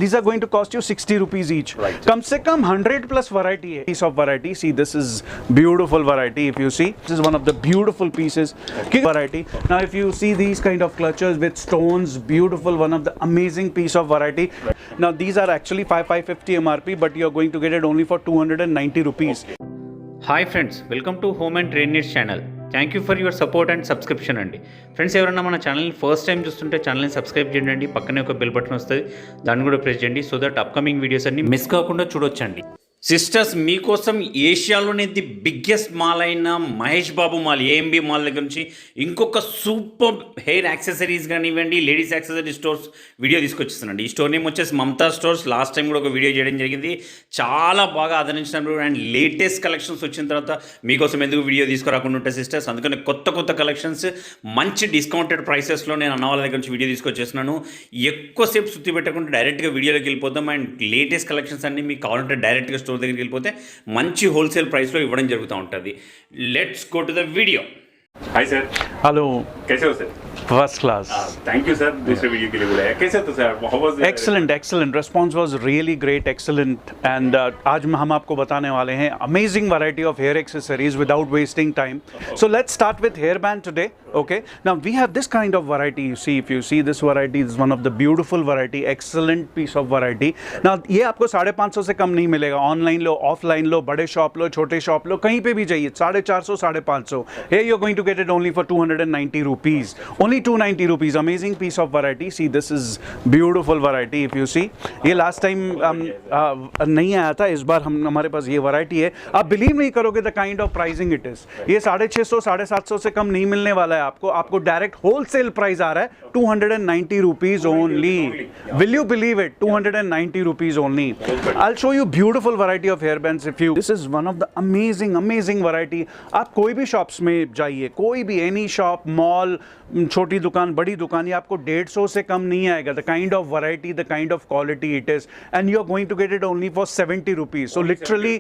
These are going to cost you 60 rupees each. Right. कम से कम 100 plus variety है. Piece of variety. See, this is beautiful variety. If you see, this is one of the beautiful pieces. Okay. Variety. Now, if you see these kind of clutches with stones, beautiful, one of the amazing piece of variety. Right. Now, these are actually 550 MRP, but you are going to get it only for 290 rupees. Okay. Hi friends, welcome to home and trade needs channel. Thank you for your support and subscription అండి. Friends, ఎవరైనా మన ఛానల్ని first time చూస్తుంటే ఛానల్ని subscribe చేయండి. పక్కనే ఒక bell button వస్తుంది, దాన్ని కూడా ప్రెస్ చేయండి. సో దట్ అప్కమింగ్ వీడియోస్ అన్ని మిస్ కాకుండా చూడొచ్చండి. సిస్టర్స్, మీకోసం ఏషియాలోనే ది బిగ్గెస్ట్ మాల్ అయిన Mahesh Babu mall, AMB mall దగ్గర నుంచి ఇంకొక సూపర్ హెయిర్ యాక్సెసరీస్ కానివ్వండి, లేడీస్ యాక్సెసరీ స్టోర్స్ వీడియో తీసుకొచ్చేస్తున్నాండి. ఈ స్టోర్ నేమ్ వచ్చేసి మమతా స్టోర్స్. లాస్ట్ టైం కూడా ఒక వీడియో చేయడం జరిగింది, చాలా బాగా ఆదరించినారు. అండ్ లేటెస్ట్ కలెక్షన్స్ వచ్చిన తర్వాత మీకోసం ఎందుకు వీడియో తీసుకురాకుండా ఉంటాయి సిస్టర్స్. అందుకని కొత్త కలెక్షన్స్ మంచి డిస్కౌంటెడ్ ప్రైసెస్లో నేను అన్న వాళ్ళ దగ్గర నుంచి వీడియో తీసుకొచ్చేస్తున్నాను. ఎక్కువసేపు సుత్తి పెట్టకుండా డైరెక్ట్గా వీడియోలోకి వెళ్ళిపోతాం. అండ్ లేటెస్ట్ కలెక్షన్స్ అన్ని మీకు కావాలంటే డైరెక్ట్గా స్టోర్ దగ్గరికి వెళ్ళిపోతే మంచి హోల్సేల్ ప్రైస్లో ఇవ్వడం జరుగుతూ ఉంటుంది. Let's go to the video. Hi sir. Hello. कैसे हो sir? First class. Thank you sir, दूसरे वीडियो के लिए बुलाया. कैसे तो sir? How was the Excellent. Response was really great, excellent. And आज हम आपको बताने वाले हैं amazing variety of hair accessories without wasting time. So let's start with hairband today. Okay. Now we have this kind of variety. You see, if you see this variety, is one of the beautiful variety, excellent piece of variety. Now ये आपको 550 से कम नहीं मिलेगा. Online लो, offline लो, बड़े shop लो, छोटे shop लो, कहीं पे भी जाइए 450, 550. Here you're going to get it only for 290 rupees. Only 290 rupees. Amazing piece of variety. See, this is beautiful variety. If you see, ये last time नहीं आया था, इस बार हमारे पास ये variety है. आप बिलीव नहीं करोगे the kind of pricing it is. ये 650, 750 से कम नहीं मिलने वाला है आपको डायरेक्ट होलसेल प्राइस आ रहा है 290 rupees only. Will you believe it? 290 rupees only. I'll show you beautiful variety of hairbands. If you, this is one of the amazing variety. आप कोई भी शॉप्स में जाइए, कोई भी एनी शॉप, मॉल, छोटी दुकान, बड़ी दुकान, ये आपको 150 से कम नहीं आएगा. The kind of variety, the kind of quality it is, and you are going to get it only for 70 rupees. So literally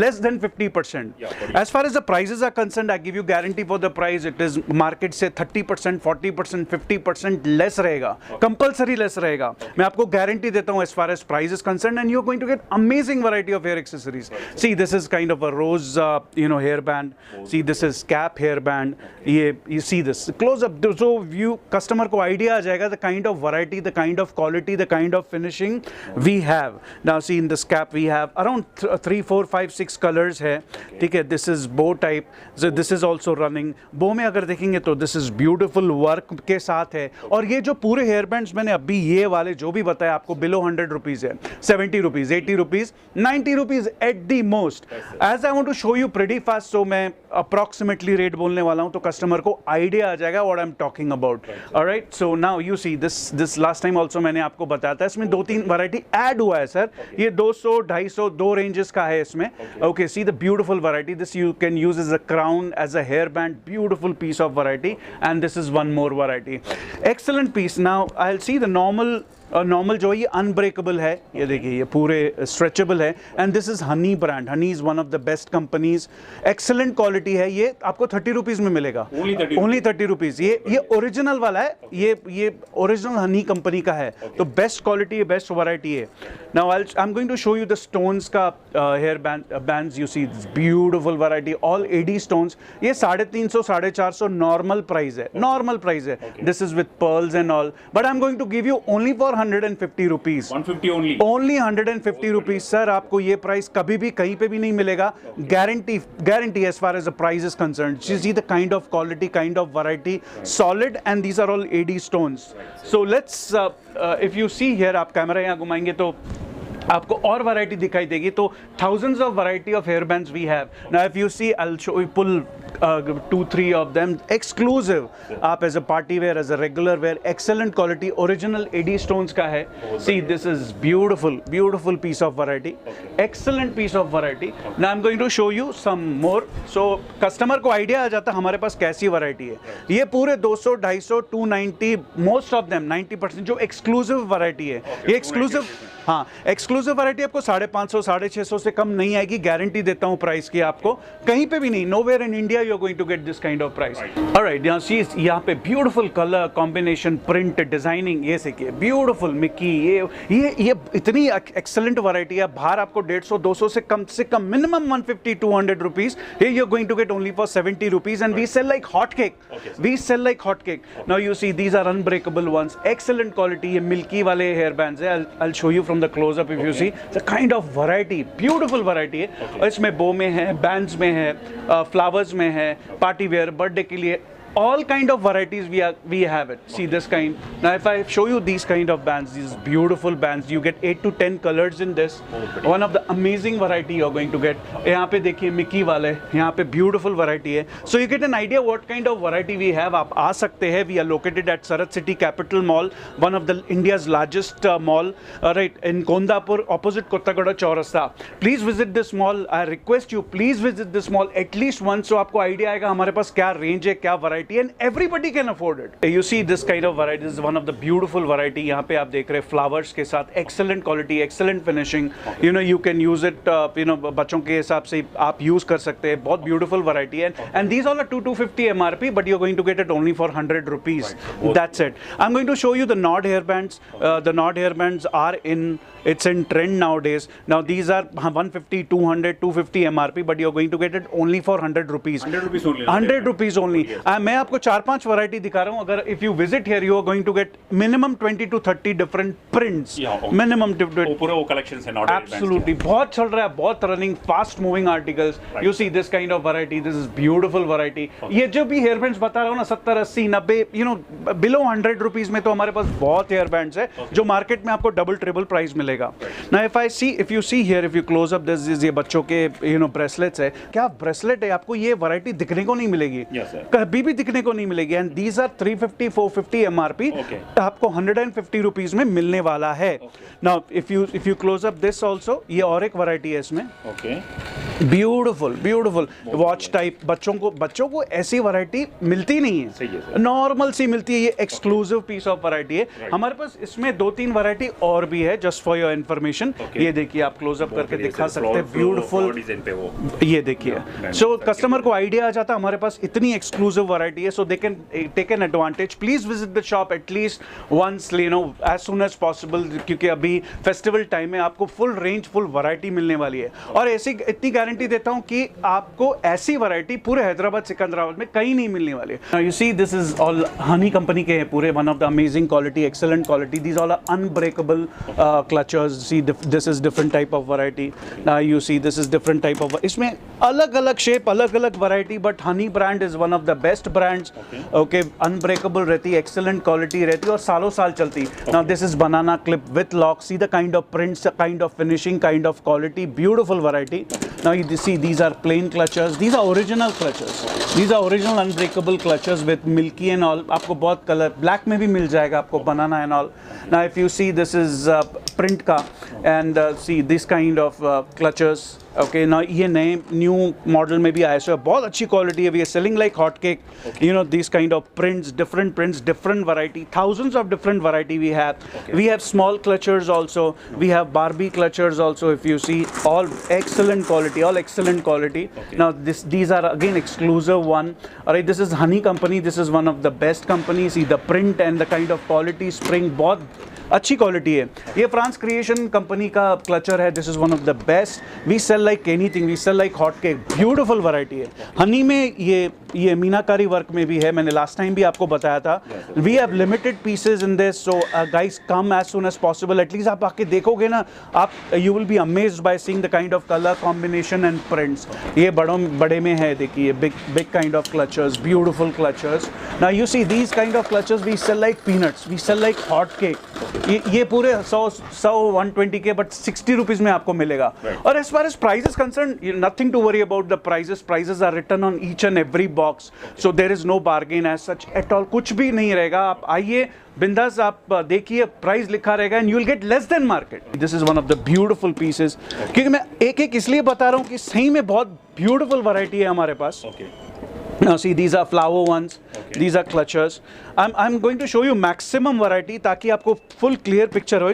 less than 50%. As far as the prices are concerned, I give you guarantee for the price. It is market से 30%, 40%, 50% less रहेगा, compulsory less रहेगा. मैं आपको guarantee देता हूँ as far as price is concerned, and you're going to get amazing variety of hair accessories. See, this is kind of a rose hairband. See, this is cap hairband. ये you see this close up, so view customer को idea आ जाएगा the kind of variety, the kind of quality, the kind of finishing we have. Now see, in this cap we have around 3, 4, 5, 6 colors है. ठीक है, this is bow type. So this is also running. bow में अगर देखेंगे तो this is beautiful work के साथ है. और ये जो पूरे हेयर बैंड्स मैंने अभी ये वाले जो भी बताया आपको below 100 rupees है, 70 rupees, 80 rupees, 90 rupees at the most. As I want to show you pretty fast, so मैं approximately rate बोलने वाला हूँ तो कस्टमर को आइडिया आ जाएगा what I'm talking about. Alright, so now you see this last time also मैंने आपको बताया था, इसमें 2-3 वैरायटी ऐड हुआ है सर. ये 200, 250, 2 रेंजेस का है इसमें. Okay, see the beautiful variety. This you can use as a crown, as a hairband. Beautiful piece of variety. And this is one more variety. Excellent piece. Now I'll see the normal जो ये unbreakable है, ये देखिए ये पूरे stretchable है. And this is Honey brand. Honey is one of the best companies. Excellent quality है. ये आपको 30 रुपीज में मिलेगा. Only 30 rupees. ये ओरिजिनल वाला है. ये ओरिजिनल हनी कंपनी का है. तो बेस्ट क्वालिटी है, बेस्ट वैरायटी है. Now I am going to show you the stones का hair bands. You see beautiful variety, all AD stones. ये 350, 450 नॉर्मल प्राइस है. This is with pearls and all, but I am going to give you only for 150 rupees. 150 only 150 rupees. Sir, आपको ये price कभी भी कहीं पे भी नहीं मिलेगा. Guarantee as far as the price is concerned. You see the kind of quality, kind of variety, solid, and these are all AD stones. So let's if you see here, आप camera यहाँ घुमाएंगे तो आपको और variety दिखाई देगी. तो thousands of variety of hair bands we have. Now if you see, I'll show you, pull 2-3 of them exclusive. आप as a party wear, as a regular wear, excellent quality, original AD stones का है. See, this is beautiful piece of variety. Excellent piece of variety. Now I'm going to show you some more. So customer को idea आ जाता है हमारे पास कैसी variety है. ये पूरे 200, 250, 290, most of them 90% जो exclusive variety है. ये exclusive हाँ, एक्सक्लूसिव वैरायटी आपको 550 650 से कम नहीं आएगी, गारंटी देता हूँ प्राइस की आपको, कहीं पे भी नहीं, nowhere in India you are going to get this kind of price. Alright, यहाँ पे beautiful colour combination, print, designing, ये देखिए ब्यूटीफुल मिकी, ये इतनी एक्सेलेंट वैरायटी है। बाहर आपको 150 200 से कम minimum 150 200 rupees, here you're going to get only for 70 rupees, and we sell like hot cake. We sell like hot cake. Now you see these are unbreakable ones, excellent quality. ये milky वाले hair bands है, I'll show you from the close up if you see. It's a kind of variety, beautiful variety है। और इसमें बो में है, bands में है, फ्लावर्स में है, पार्टी वेयर, बर्थडे के लिए, all kind of varieties we have it. See this kind. Now if I show you these kind of bands, these beautiful bands, you get 8 to 10 colors in this. One of the amazing variety you're going to get. यहाँ पे देखिए Mickey वाले, यहाँ पे beautiful variety है. So you get an idea what kind of variety we have. आप आ सकते हैं. We are located at Sarat City Capital Mall, one of the India's largest mall, right in Kondapur, opposite Kottagada Chaurasta. Please visit this mall. I request you, please visit this mall at least once, so आपको idea आएगा हमारे पास क्या range है, क्या variety, and everybody can afford it. You see this kind of variety, this is one of the beautiful variety. यहाँ पे आप देख रहे हैं flowers के साथ excellent quality, excellent finishing. You know you can use it, you know बच्चों के हिसाब से आप use कर सकते हैं. बहुत beautiful variety है. And these all are 250 MRP, but you're going to get it only for 100 rupees. That's it. I'm going to show you the Nod hairbands. The Nod hairbands are it's in trend nowadays. Now these are 150, 200, 250 MRP, but you're going to get it only for 100 rupees. 100 rupees only. 100 rupees only. मैं आपको 4-5 variety दिखा रहा हूँ. अगर if you visit here, you are going to get minimum 20 to 30 different prints. Minimum. पूरा वो collections है Nod hairbands. Absolutely. बहुत चल रहा है, बहुत running, fast moving articles. You see this kind of variety. This is beautiful variety. ये जो भी hair bands बता रहा हूँ ना 70, 80, 90, you know below 100 rupees में तो हमारे पास बहुत hair bands है जो market में आपको double triple price मिलेगा. Now if you see here, if you close up, this is ये बच्चों के you know bracelets है. क्या bracelet है, आपको ये variety दिखने को नहीं मिलेगी. Yes sir. कभी भी दिखने को नहीं मिलेगी. And these are 350, 450 MRP. आपको 150 रुपीस में मिलने वाला है. Now if you close up this also, ये और एक variety है इसमें. Beautiful watch type. बच्चों को ऐसी वैरायटी मिलती नहीं है, नॉर्मल सी मिलती है. ये एक्सक्लूसिव पीस ऑफ वैरायटी है. हमारे पास इसमें 2-3 वैरायटी और भी है, जस्ट फॉर योर इन्फॉर्मेशन. ये देखिए आप क्लोजअप करके दिखा सकते हैं. ब्यूटीफुल, ये देखिए. सो कस्टमर को आइडिया आ जाता है हमारे पास इतनी एक्सक्लूसिव वैरायटी है, so they can take an advantage. Please visit the shop at least once, you know as soon as possible, क्योंकि अभी फेस्टिवल टाइम में आपको फुल रेंज, फुल वैरायटी मिलने वाली है. और ऐसी इतनी गारंटी देता हूं कि आपको ऐसी वैरायटी पूरे हैदराबाद सिकंदराबाद में कहीं नहीं मिलने वाली है. You see this is all Honey company के हैं पूरे, one of the amazing quality, excellent quality. These all are unbreakable clutchers. See this is different type of variety. You see this is different type of, इसमें अलग अलग shape, अलग अलग variety, but Honey brand is one of the best brands. Okay, unbreakable रहती, excellent quality रहती और सालों साल चलती. Now this is banana clip with lock. See the kind of prints, kind of finishing, kind of quality, beautiful variety. Now you see these are plain clutches. These are original clutches. These are original unbreakable clutches with milky and all. आपको बहुत colour, black में भी मिल जाएगा आपको, बनाना and all. Now if you see this is print का, and see this kind of clutches. Okay, now ये नए new model में भी आया है, बहुत अच्छी क्वालिटी है. We are selling like hot cake. You know this kind of prints, different variety, thousands of different variety we have. We have small clutchers also. We have Barbie clutchers also. If you see, all excellent quality. Now these are again exclusive one. Alright, this is Honey Company. This is one of the best companies. See the print and the kind of quality, spring, बहुत अच्छी quality है. ये France creation company का clutcher है. This is one of the best. We sell like anything, we sell like hot cake. Beautiful variety है. Honey में ये मीनाकारी work में भी है, मैंने लास्ट टाइम भी आपको बताया था. We have limited pieces in this, so guys come as soon as possible. At least आप आके देखोगे ना, आप you will be amazed by seeing the kind of colour combination and prints. ये बड़े में है, देखिए big kind of clutchers, beautiful clutchers. Now you see these kind of clutchers we sell like peanuts, we sell like hot cake. ये पूरे 100-120 के, but 60 rupees में आपको मिलेगा. और as far as price is concern, nothing to worry about the prices are written on each and every box, so there is no bargain as such at all. कुछ भी नहीं रहेगा. आप आइए बिंदास, आप देखिए, प्राइस लिखा रहेगा and you will get less than market. This is one of the beautiful pieces. क्योंकि मैं एक इसलिए बता रहा हूँ कि सही में बहुत ब्यूटीफुल वैरायटी है हमारे पास. Now see, these are flower ones. Okay. These are clutches. I'm going to show you maximum variety ताकि आपको full clear picture हो.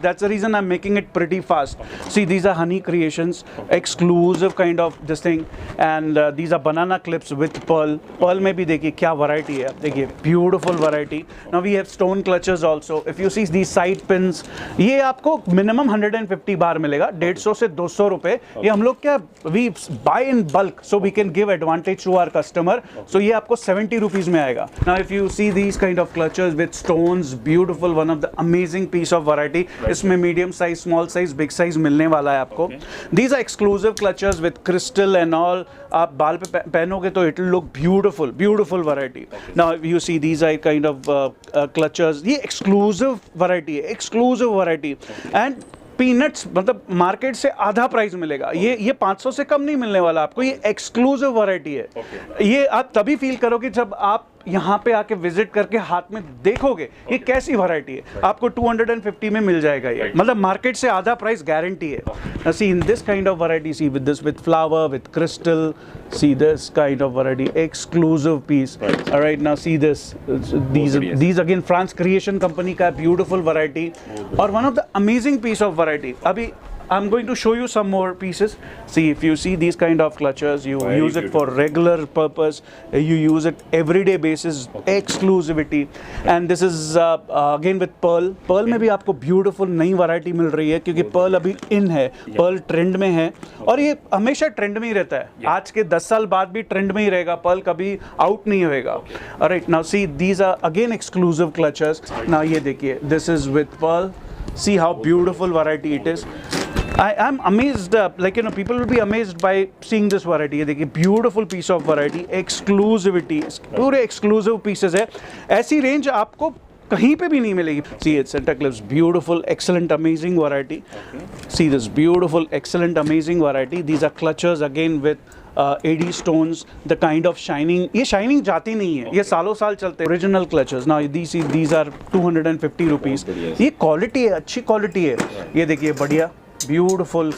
That's the reason I'm making it pretty fast. See, these are honey creations, exclusive kind of this thing, and these are banana clips with pearl. Pearl में भी देखिए क्या variety है. देखिए beautiful variety. Now we have stone clutches also. If you see these side pins, ये आपको minimum 150 बार मिलेगा. 150 से 200 रुपए. ये हम लोग क्या we buy in bulk, so we can give advantage to our customer. So ये आपको 70 rupees में आएगा. Now if you see these kind of clutches with stones, beautiful, one of the amazing piece of variety. इसमें medium size, small size, big size मिलने वाला है आपको. These are exclusive clutches with crystal and all. आप बाल पे पहनोगे तो it will look beautiful, beautiful variety. Now you see these are kind of clutches. ये exclusive variety है, exclusive variety. And पीनट्स मतलब मार्केट से आधा प्राइस मिलेगा. ये 500 से कम नहीं मिलने वाला आपको. ये एक्सक्लूसिव वैरायटी है. ये आप तभी फील करोगे जब आप यहाँ पे आके विजिट करके हाथ में देखोगे ये कैसी वैरायटी है. आपको 250 में मिल जाएगा ये. मतलब मार्केट से आधा प्राइस गारंटी है. See in this kind of variety, see with this, with flower, with crystal, see this kind of variety, exclusive piece. All right, now see this. These again France Creation Company का beautiful variety. और one of the amazing piece of variety. अभी I'm going to show you some more pieces. See, if you see these kind of clutches, you use it for regular purpose. You use it everyday basis. Exclusivity. And this is again with pearl. Pearl में भी आपको beautiful नई variety मिल रही है क्योंकि pearl अभी in है. Pearl trend में है और ये हमेशा trend में ही रहता है. आज के 10 साल बाद भी trend में ही रहेगा. Pearl कभी out नहीं होएगा. Alright, now see, these are again exclusive clutches. Now ये देखिए, this is with pearl. See how beautiful variety it is. I'm amazed, like you know, people will be amazed by seeing this variety. ये देखिए beautiful piece of variety, exclusivity, पूरे exclusive pieces है. ऐसी range आपको कहीं पे भी नहीं मिलेगी. See it, center clips, beautiful, excellent, amazing variety. See this beautiful, excellent, amazing variety. These are clutches again with AD stones, the kind of shining. ये shining जाती नहीं है. ये सालों साल चलते हैं. Original clutches. Now these are 250 rupees. ये quality है, अच्छी quality है. ये देखिए बढ़िया. Beautiful,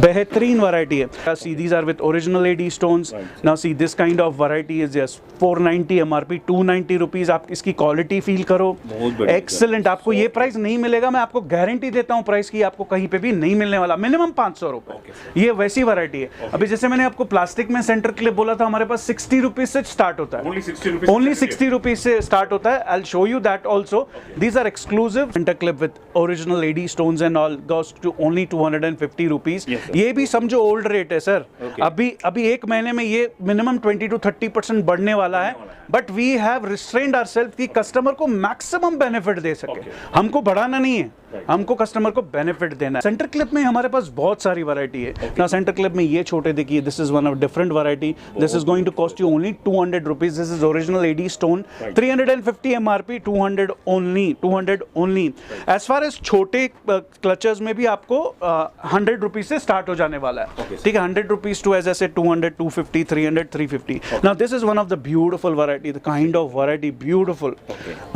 बेहतरीन variety है. See, these are with original AD stones. Now see, this kind of variety is just 490 MRP, 290 rupees. आप इसकी quality feel करो. Excellent. आपको ये प्राइस नहीं मिलेगा. मैं आपको गारंटी देता हूँ प्राइस की. आपको कहीं पे भी नहीं मिलने वाला. मिनिमम 500 रुपए. ये वैसी variety है. अभी जैसे मैंने आपको प्लास्टिक में सेंटर क्लिप बोला था, हमारे पास 60 रुपीज से स्टार्ट होता है. Only 60 रुपीज से स्टार्ट होता है. I'll show you that also. These are exclusive center clip with original AD stones and all. Goes to only 250 rupees. ये भी समझो ओल्ड रेट है सर. अभी एक महीने में ये मिनिमम 20 to 30% बढ़ने वाला है. But we have restrained ourselves कि कस्टमर को मैक्सिमम बेनिफिट दे सके. हमको बढ़ाना नहीं है, हमको कस्टमर को बेनिफिट देना है. सेंटर क्लिप में हमारे पास बहुत सारी वैरायटी है. ना सेंटर क्लिप में ये छोटे देखिए, this is one of different variety. This is going to cost you only 200 rupees. This is original AD stone. 350 MRP, 200 only. As far as छोटे क्लचर्स में भी आपको 100 रुपीज से स्टार्ट हो जाने वाला है. ठीक है, 100 रुपीज टू एज ऐसे 200, 250, 300, 350. Now this is one of the beautiful variety. The kind of variety beautiful,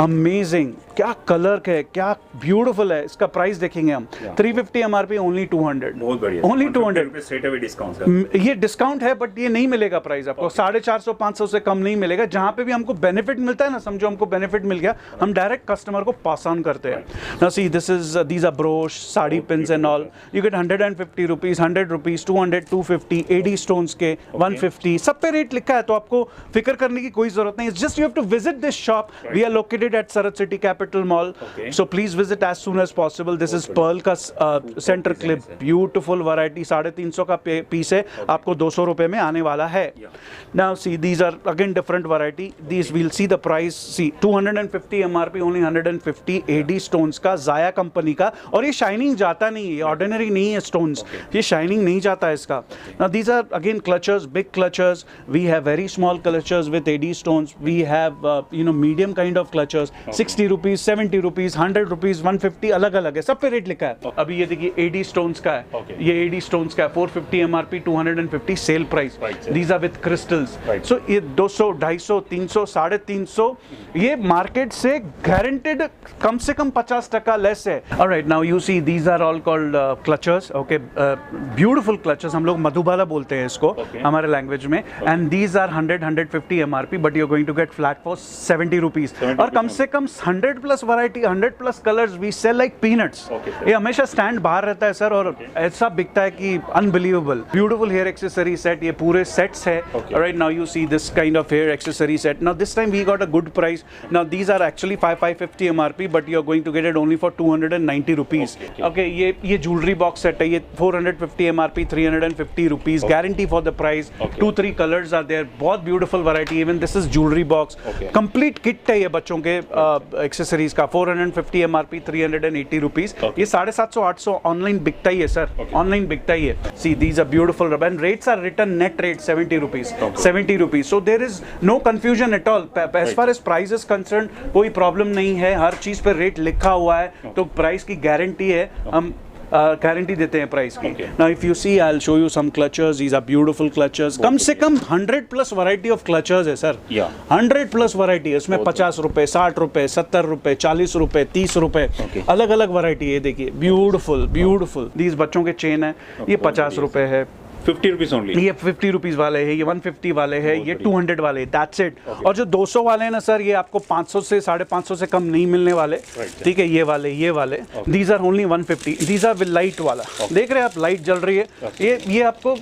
amazing. क्या कलर है, क्या ब्यूटिफुल है. इसका प्राइस देखेंगे हम. 350 MRP, ओनली 200. बहुत बढ़िया. ओनली 200. Straight away discount. ये डिस्काउंट है बट ये नहीं मिलेगा प्राइस आपको. 450, 500 से कम नहीं मिलेगा. जहां पे भी हमको बेनिफिट मिलता है ना, समझो हमको बेनिफिट मिल गया, हम डायरेक्ट कस्टमर को पास ऑन करते हैं. Now see, these are brooch, sari pins and all. You get 150 rupees, 100 rupees, 200, 250, AD stones के 150. सब पे रेट लिखा है तो आपको फिक्र करने की कोई जरूरत नहीं. Just you have to visit this shop. We are located at Sarath city capital mall. So please visit as soon as possible. This is pearl का सेंटर क्लिप, ब्यूटिफुल वैरायटी. 350 का पीस है, आपको 200 रुपए में आने वाला है. Now see, these are again different variety. These will see the price. See 250 MRP, only 150. AD stones का, जाया कंपनी का. और ये शाइनिंग जाता नहीं है, ऑर्डिनरी नहीं है स्टोन्स. ये शाइनिंग नहीं जाता है इसका. Now these are again clutchers, big clutchers. We have very small clutchers with AD stones. We have medium kind of clutchers. 60 rupees, 70 rupees, 100 rupees, 150. अलग अलग है, सब पे रेट लिखा है। अभी ये देखिए AD स्टोन्स का है, ये AD स्टोन्स का है, 450 MRP, 250 sale price. These are with crystals. So ये 200, 250, 300, 350, ये मार्केट से गारंटेड कम से कम 50% लेस है। Alright, now you see these are all called clutchers, okay, beautiful clutchers, हम लोग मधुबाला बोलते हैं इसको हमारे लैंग्वेज में। And these are 100-150 MRP, but you are going to get flat for 70 rupees. और कम से कम 100 plus variety, 100 plus colours, we sell like peanuts. ये हमेशा स्टैंड बाहर रहता है सर, और ऐसा बिकता है कि unbelievable. Beautiful hair accessory set, ये पूरे सेट्स है। Right, now you see this kind of hair accessory set. Now this time we got a good price. Now these are actually 550 MRP, but you are going to get it only for 290 rupees. Okay, ये jewellery box set है, ये 450 MRP, 350 rupees, guarantee for the price. 2-3 colours are there, बहुत beautiful variety. Even this is jewellery box, complete kit है ये बच्चों के accessories का। 450 MRP, 380 rupees. ये 750-800 ऑनलाइन बिकता ही है सर, ऑनलाइन बिकता ही है। See these are beautiful and rates are written net rate 70 rupees, 70 rupees. So there is no confusion at all as far as price is concern. कोई problem नहीं है, हर चीज पे रेट लिखा हुआ है, तो प्राइस की गारंटी है, हम गारंटी देते हैं प्राइस की। Now if you see, I will show you some clutchers. These are beautiful clutchers. कम से कम 100 प्लस वैरायटी ऑफ क्लचर्स है सर, 100 प्लस वैरायटी है। इसमें 50 रुपए, 60 रुपए, 70 रुपए, 40 रुपए, 30 रुपए, अलग अलग वैरायटी है। देखिए ब्यूटीफुल ब्यूटीफुल। दीज बच्चों के चेन है, ये 50 रुपए है, 50 रुपीज ओनली। ये 50 रुपीज वाले हैं, ये 150 वाले हैं, ये 200 वाले, दैट्स इट। और जो 200 वाले हैं ना सर, ये आपको 500 से 550 से कम नहीं मिलने वाले, ठीक है। ये वाले these are only 150। These are with light वाला, देख रहे हैं आप, लाइट जल रही है। ये आपको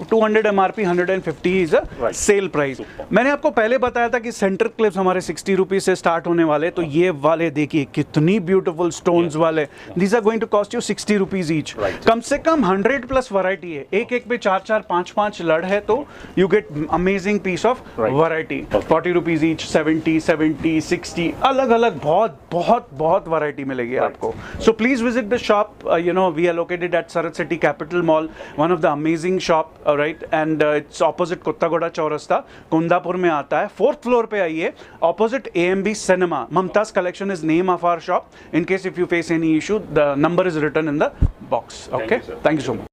200 MRP, 150 is a sale price. मैंने आपको पहले बताया था कि सेंटर क्लिप्स हमारे 60 रुपीज से स्टार्ट होने वाले, तो ये वाले देखिए कितनी ब्यूटीफुल स्टोन्स वाले। These are going to cost you 60 rupees each. कम से कम 100 प्लस वैरायटी है, एक पे 4-4, 5-5 लड़ है, तो you get amazing piece of variety. 40 rupees each, 70, 60, अलग अलग बहुत बहुत बहुत वैरायटी मिलेगी आपको। So please visit the shop. You know, we are located at Sarath city capital mall, one of the amazing shop, right, and it's opposite Kothaguda Chowrasta, Kondapur में आता है। 4th फ्लोर पे आइए, opposite AMB cinema. Mumtaz collection is name of our shop. In case if you face any issue, the number is written in the box. Okay, thank you so much.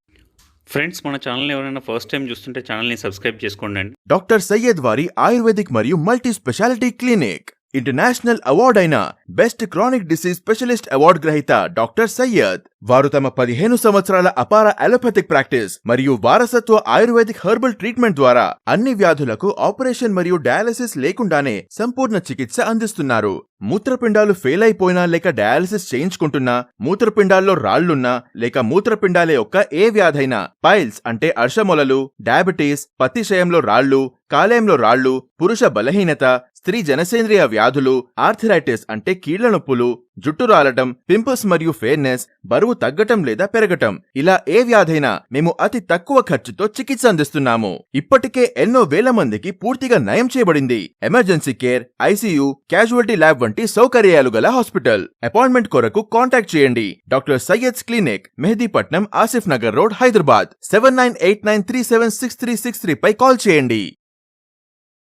Friends, మన ఛానల్ని ఎవరైనా first time చూస్తుంటే ఛానల్ని subscribe చేసుకోండి అండి. Doctor Syed వారి ఆయుర్వేదిక్ మరియు multi speciality clinic. International award అయిన best chronic disease specialist award గ్రహీత డాక్టర్ సయ్యద్. వారు తమ 15 సంవత్సరాల అపార అలోపతిక్ ప్రాక్టీస్ మరియు వారసత్వ ఆయుర్వేదిక్ హెర్బల్ ట్రీట్మెంట్ ద్వారా అన్ని వ్యాధులకు ఆపరేషన్ మరియు డయాలసిస్ లేకుండానే సంపూర్ణ చికిత్స అందిస్తున్నారు. మూత్రపిండాలు ఫెయిల్ అయిపోయినా లేక డయాలసిస్ చేయించుకుంటున్నా, మూత్రపిండాల్లో రాళ్లున్నా లేక మూత్రపిండాల యొక్క ఏ వ్యాధైనా, పైల్స్ అంటే అర్షమొలలు, డయాబెటీస్, పత్తిశయంలో రాళ్లు, కాలేయంలో రాళ్లు, పురుష బలహీనత, స్త్రీ జనసేంద్రియ వ్యాధులు, ఆర్థరైటిస్ అంటే కీళ్ల నొప్పులు, జుట్టు రాలటం, పింపుల్స్ మరియు ఫేర్నెస్, బరువు తగ్గటం లేదా పెరగటం, ఇలా ఏ వ్యాధైనా మేము అతి తక్కువ ఖర్చుతో చికిత్స అందిస్తున్నాము. ఇప్పటికే ఎన్నో వేల మందికి పూర్తిగా నయం చేయబడింది. Emergency care, ICU, casualty lab వంటి సౌకర్యాలు గల హాస్పిటల్. అపాయింట్మెంట్ కొరకు కాంటాక్ట్ చేయండి. Doctor Syed's clinic, Mehdipatnam, Asif Nagar road, Hyderabad. 7989376363 పై కాల్ చేయండి.